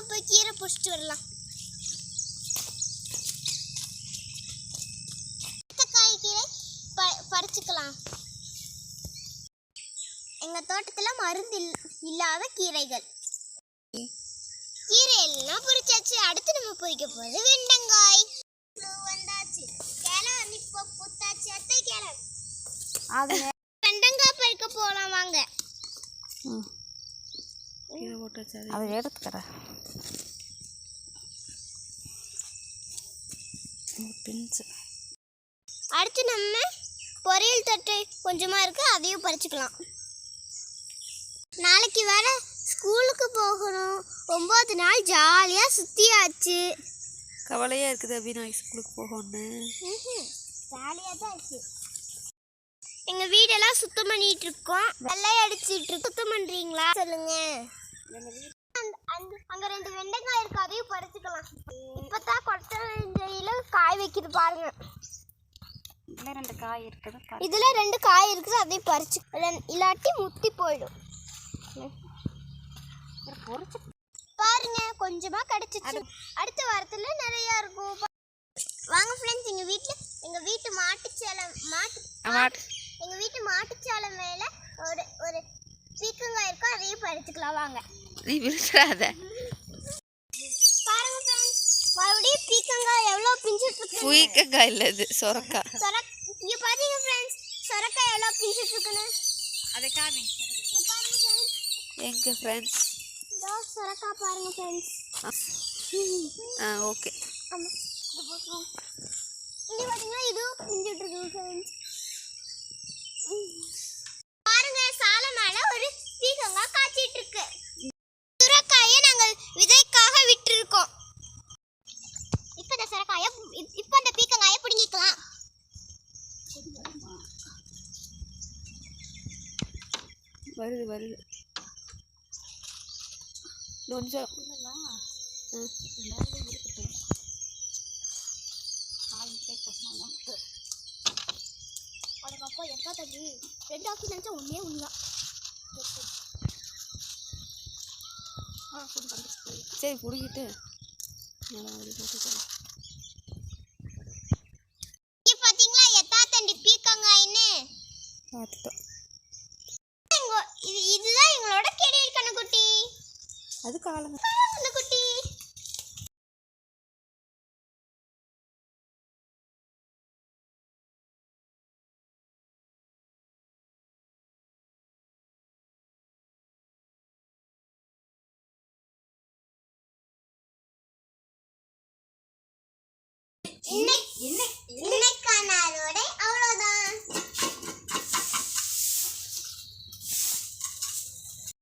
போய் கீரை புடிச்சிட்டு வரலாம். காய்கீரை பறிச்சுக்கலாம். எங்க தோட்டத்துல மருந்து இல்லாத கீரைகள். கீரை எல்லாம் பொரிச்சாச்சு. அடுத்து நம்ம பொரிக்க போறது வெண்டங்காய். வந்தாச்சு. கேள இப்போ புத்தாச்சு. அத்தை கேள. அது வெண்டங்காய் பறிக்க போலாம் வாங்க. கீரை போட்டாச்சு. அதை எடுத்துக்கறேன். அடுத்து நம்ம பொரியல் தட்டை கொஞ்சமா இருக்கு, அதையும் பறிச்சுக்கலாம். நாளைக்கு வேற ஸ்கூலுக்கு போகணும். 9 நாள் ஜாலியா சுத்தியாச்சு. கவலையா இருக்குது அபி, நாளைக்கு ஸ்கூலுக்கு போகணும்னு. ஜாலியா தான் இருக்கு. எங்க வீடெல்லாம் சுத்தம் பண்ணிட்டு இருக்கோம். வெள்ளை அடிச்சிட்டு இருக்கு. சுத்தம் பண்றீங்களா சொல்லுங்க. அங்க 2 வெண்டைக்காய் இருக்கு, அதையும் பறிச்சுக்கலாம். இப்பதான் கொட்டையில காய் வைக்குது பாருங்க. இதுல 2 காய் இருக்குது, அதையும் பறிச்சு இல்லாட்டி முத்தி போயிடும். பாருங்க கொஞ்சமா கிடைச்சிச்சு. அடுத்த வாரத்துல நிறைய இருக்கும். வாங்க ஃப்ரெண்ட்ஸ், எங்க வீட்டு மாட்டுச்சாலம் மேல ஒரு பீக்கங்காய் இருக்கும், அதையும் பறிச்சுக்கலாம் வாங்க. நீ விழுறாத. பாருங்க ஃப்ரெண்ட்ஸ், மறுபடியும் பீக்கங்காய் எவ்வளவு பிஞ்சிட்டு இருக்கு. பீக்கங்காய் இல்ல, இது சொரக்காய். இங்க பாருங்க ஃப்ரெண்ட்ஸ், சொரக்காய் எவ்வளவு பிஞ்சிட்டு இருக்குன்னு. அதை காமி. பாருங்க ஃப்ரெண்ட்ஸ். எங்க ஃப்ரெண்ட்ஸ்? இதோ சொரக்காய் பாருங்க ஃப்ரெண்ட்ஸ். ஓகே. ஆமா. இங்க பாத்தீங்கன்னா இது பிஞ்சிட்டு இருக்கு ஃப்ரெண்ட்ஸ். பாருங்க சாலை மேல ஒரு பீக்கங்காய் காய்ச்சிட்டு இருக்கு. சுரக்காயை நாங்கள் விதைக்காக விட்டுருக்கோம். இப்ப இந்த பீக்கங்காயை பிடுங்கிக்கலாம். வருது கொஞ்சம் அதுக்கப்புறம் எப்போ தண்ணி 2 ஆஃபீஸ் நினச்சா ஒன்றே ஒன்றுதான். சரி பிடிக்கிட்டு பார்த்தீங்களா எத்தாத்தண்டி பீக்கங்காயின்னு பார்த்துட்டோம். இதுதான் எங்களோட கெடியல் கண்ணுக்குட்டி. அது காலங்க கண்ணுக்குட்டி. இன்னைக்கு